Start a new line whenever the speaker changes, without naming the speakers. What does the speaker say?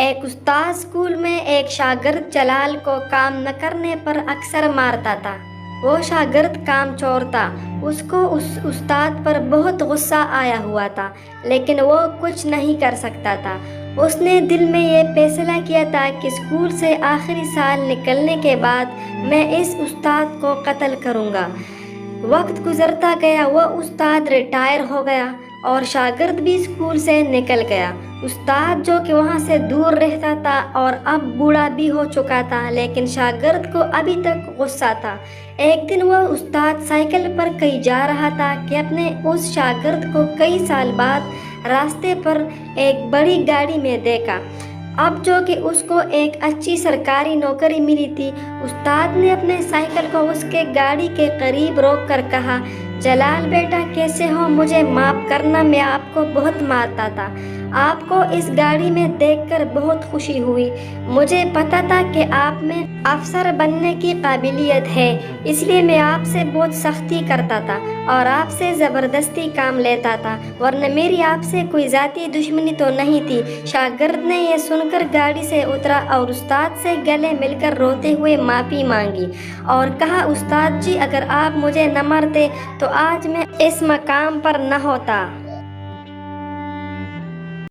ایک استاد اسکول میں ایک شاگرد جلال کو کام نہ کرنے پر اکثر مارتا تھا۔ وہ شاگرد کام چور تھا۔ اس کو اس استاد پر بہت غصہ آیا ہوا تھا، لیکن وہ کچھ نہیں کر سکتا تھا۔ اس نے دل میں یہ فیصلہ کیا تھا کہ اسکول سے آخری سال نکلنے کے بعد میں اس استاد کو قتل کروں گا۔ وقت گزرتا گیا، وہ استاد ریٹائر ہو گیا اور شاگرد بھی اسکول سے نکل گیا۔ استاد جو کہ وہاں سے دور رہتا تھا اور اب بوڑھا بھی ہو چکا تھا، لیکن شاگرد کو ابھی تک غصہ تھا۔ ایک دن وہ استاد سائیکل پر کہیں جا رہا تھا کہ اپنے اس شاگرد کو کئی سال بعد راستے پر ایک بڑی گاڑی میں دیکھا۔ اب جو کہ اس کو ایک اچھی سرکاری نوکری ملی تھی، استاد نے اپنے سائیکل کو اس کے گاڑی کے قریب روک کر کہا، جلال بیٹا کیسے ہو؟ مجھے معاف کرنا، میں آپ کو بہت مارتا تھا۔ آپ کو اس گاڑی میں دیکھ کر بہت خوشی ہوئی۔ مجھے پتا تھا کہ آپ میں افسر بننے کی قابلیت ہے، اس لیے میں آپ سے بہت سختی کرتا تھا اور آپ سے زبردستی کام لیتا تھا، ورنہ میری آپ سے کوئی ذاتی دشمنی تو نہیں تھی۔ شاگرد نے یہ سن کر گاڑی سے اترا اور استاد سے گلے مل کر روتے ہوئے معافی مانگی اور کہا، استاد جی اگر آپ مجھے نہ مارتے تو آج میں اس مقام پر نہ ہوتا۔